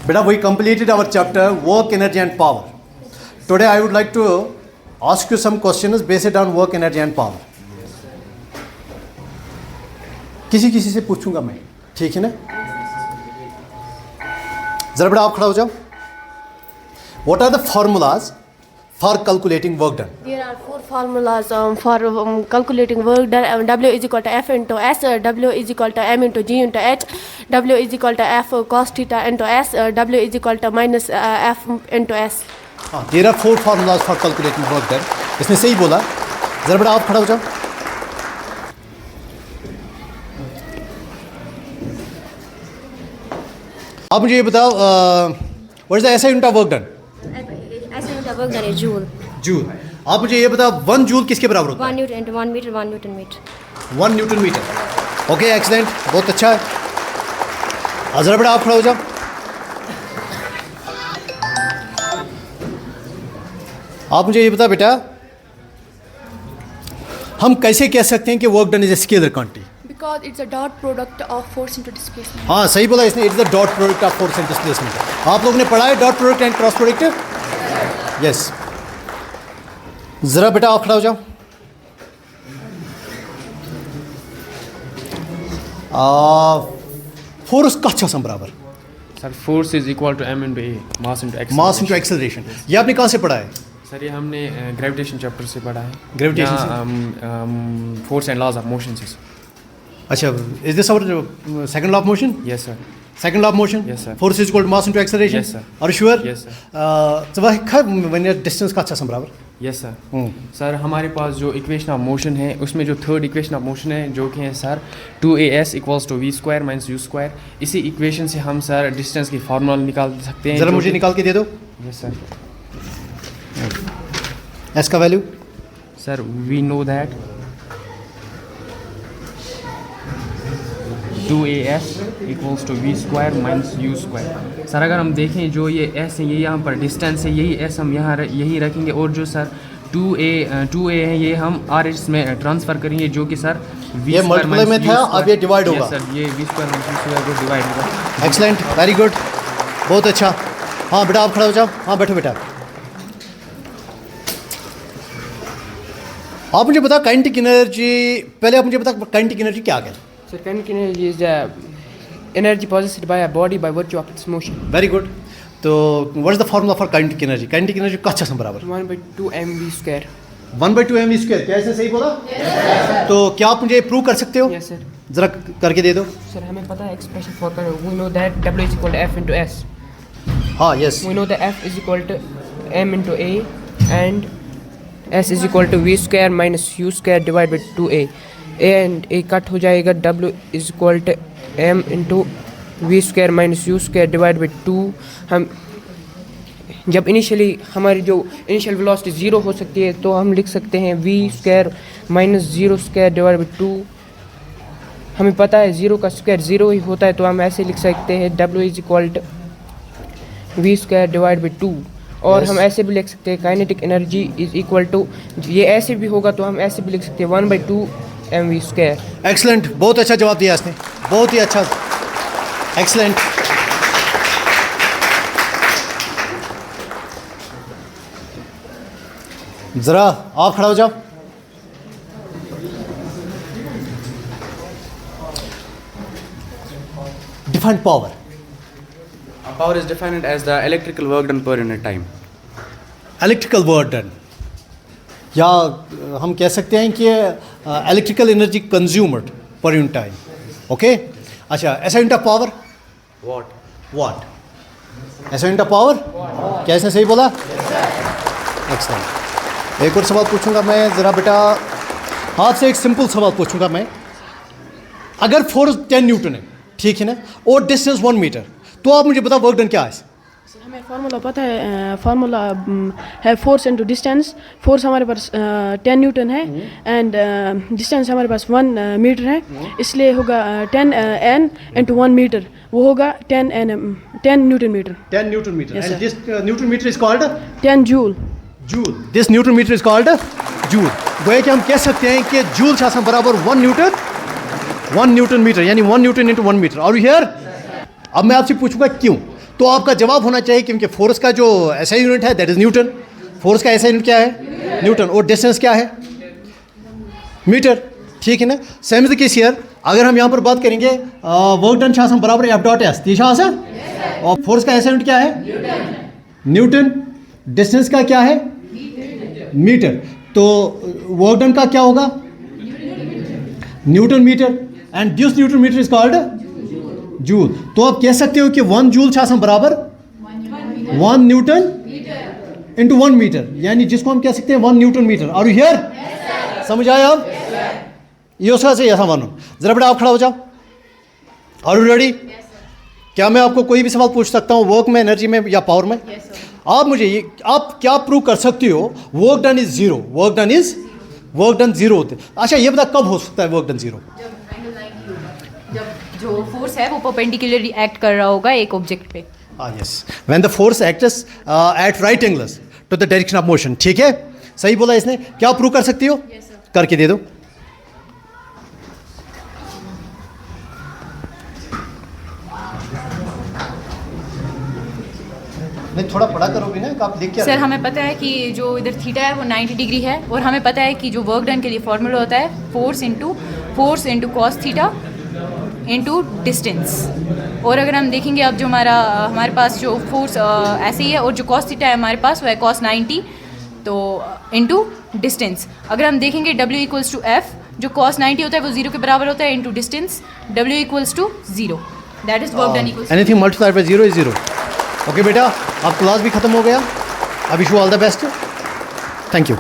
Beta, we completed our chapter work, energy and power. Today I would like to ask you some questions based on work, energy and power. किसी किसी से पूछूंगा मैं, ठीक है ना? जरा बेटा आप खड़ा हो जाओ. What are the formulas for calculating work done? There are four formulas for calculating work done. W is equal to F into S, W is equal to M into G into H, W is equal to F cos theta into S, W is equal to minus F into S. There are four formulas for calculating work done. इसने सही बोला. जरा बेटा आप खड़ा हो जाओ. आप मुझे ये बताओ, what is the SI unit of work done? SI unit of work done is joule. Joule. आप मुझे ये बताओ 1 जूल किसके बराबर होता है? 1 Newton into 1 meter, 1 Newton meter. 1 newton metre. Okay, excellent, बहुत अच्छा है. जरा बेटा आप खड़ा हो जाओ. आप मुझे ये बताओ बेटा, हम कैसे कह सकते हैं कि work done is a scalar quantity? Because it's a dot product of force into displacement. हाँ सही बोला इसने, it's the dot product of force and displacement. आप लोगों ने पढ़ा है dot product and cross product? Yes. जरा बेटा आप खड़ा हो जाओ. फोर्स का अच्छा सम बराबर. Sir force is equal to m into a mass into acceleration. ये आपने कहाँ से पढ़ा है? सर ये हमने ग्रेविटेशन चैप्टर से पढ़ा है. Gravitation से? Force and laws of motion से. अच्छा, is this our second law of motion? Yes sir. Second law of motion? Yes, sir. Force is equal to mass into acceleration? Yes, sir. Are you sure? Yes, sir. तो वह कब when your distance का अच्छा सम बराबर? Yes sir. Sir हमारे पास जो equation of motion है उसमें जो थर्ड इक्वेशन ऑफ मोशन है जो कि है sir 2as equals to v square minus U square. इसी इक्वेशन से हम सर डिस्टेंस की फार्मूला निकाल सकते हैं. जरा मुझे निकाल के दे दो. Yes sir. s का value? Sir we know that 2as equals to v square minus U square. Sir अगर हम देखें जो ये s है ये यहाँ पर डिस्टेंस है, यही s हम यहाँ यहीं रखेंगे और जो सर 2a है ये हम r में ट्रांसफ़र करेंगे जो कि सर v ये मल्टीप्लाई में था, अब ये डिवाइड होगा. सर ये v square minus u square को डिवाइड होगा. एक्सलेंट, वेरी गुड, बहुत अच्छा. हाँ बेटा आप खड़ा हो जाओ. हाँ बैठो बेटा. आप मुझे बताओ काइनेटिक एनर्जी, पहले आप मुझे बताओ काइनेटिक एनर्जी क्या है? So kinetic energy is energy possessed by a body by virtue of its motion. Very good. तो what is the formula for kinetic energy? Kinetic energy का अच्छा सम बराबर 1/2 mv square. 1/2 mv square. क्या ऐसे सही बोला? तो क्या आप मुझे प्रूव कर सकते हो? Yes sir. जरा करके दे दो. Sir हमें पता है expression for we know that w is equal to f into s. हाँ yes. We know that f is equal to m into a and s is equal to v square minus u square divided by 2a. a and a cut हो जाएगा. w is equal to m into v square minus u square divided by 2. हम जब initially हमारी जो initial velocity zero हो सकती है तो हम लिख सकते हैं v square minus zero square divide by 2. हमें पता है ज़ीरो का स्क्वायर ज़ीरो ही होता है तो हम ऐसे लिख सकते हैं w is equal to v square divide by 2. और हम ऐसे भी लिख सकते हैं kinetic energy is equal to, ये ऐसे भी होगा तो हम ऐसे भी लिख सकते हैं 1/2 mv स्क्वायर. एक्सलेंट, बहुत अच्छा जवाब दिया इसने, बहुत ही अच्छा. एक्सलेंट. जरा आप खड़ा हो जाओ. Define power. Power is defined as the electrical work done per unit time. Electrical work done, या हम कह सकते हैं कि electrical energy consumed per unit time. Okay. अच्छा, ऐसा यूनिट ऑफ पावर? Watt. वाट. ऐसा यूनिट ऑफ पावर? क्या इसने सही बोला? एक्सलेंट. एक और सवाल पूछूंगा मैं. ज़रा बेटा आपसे एक सिंपल सवाल पूछूंगा मैं. अगर फोर्स 10 न्यूटन है, ठीक है ना, और डिस्टेंस 1 मीटर, तो आप मुझे बताओ वर्क डन क्या है? हमें फार्मूला पता है. फार्मूला है फोर्स इनटू डिस्टेंस. फोर्स हमारे पास 10 न्यूटन है एंड डिस्टेंस हमारे पास 1 मीटर है, इसलिए होगा 10 n इंटू 1 मीटर, वो होगा 10 newton metre. 10 newton metre. Yes, and sir. This newton metre is called 10 joule. Joule. This newton metre is called joule. गोया कि हम कह सकते हैं कि जूल शासन बराबर 1 न्यूटन मीटर, यानी 1 न्यूटन इंटू 1 मीटर. और हियर अब मैं आपसे पूछूंगा क्यों. तो आपका जवाब होना चाहिए, क्योंकि फोर्स का जो ऐसा यूनिट है दैट इज़ न्यूटन। फोर्स का ऐसा यूनिट क्या है? न्यूटन। और डिस्टेंस क्या है? मीटर। ठीक है ना? Same is the case here. अगर हम यहाँ पर बात करेंगे वर्क डन छासम बराबर एफ डॉट एस, तीन और फोर्स का ऐसा यूनिट क्या है? न्यूटन। डिस्टेंस का क्या है? मीटर। तो वर्क डन का क्या होगा? Newton metre. And this newton metre is called joule. तो आप कह सकते हो कि 1 जूल छासम बराबर 1 न्यूटन इंटू 1 मीटर, यानी जिसको हम कह सकते हैं 1 न्यूटन मीटर। और हियर समझ आया अब? ये उसका से ऐसा मानो। जरा बेटा आप खड़ा हो जाओ। Are you ready? क्या मैं आपको कोई भी सवाल पूछ सकता हूँ वर्क में, एनर्जी में या पावर में? आप मुझे ये आप क्या प्रूव कर सकती हो work done is zero? Work done zero होते। अच्छा ये बता कब हो सकता है वर्क डन जीरो? जब जो फोर्स है वो परपेंडिकुलरली एक्ट कर रहा होगा एक ऑब्जेक्ट पे। Yes, when the force acts at right angles to the direction of motion. ठीक है, सही बोला इसने। क्या प्रूव कर सकती हो? करके दे दो। नहीं थोड़ा पढ़ा करोगे ना, आप लिख क्या? सर हमें पता है कि जो इधर थीटा है वो 90 डिग्री है, और हमें पता है कि जो वर्क डन के लिए फॉर्मूला होता है force into cos theta into distance. और अगर हम देखेंगे अब जो हमारे पास जो फोर्स ऐसे ही है, और जो कॉस थीटा है हमारे पास वो है कॉस 90 तो इंटू डिस्टेंस। अगर हम देखेंगे W इक्वल्स टू एफ, जो कॉस 90 होता है वो 0 के बराबर होता है, into distance W equals to 0, that is work done equals anything multiplied by 0 is 0। Okay बेटा, अब क्लास भी खत्म हो गया। I wish you all the best. Thank you.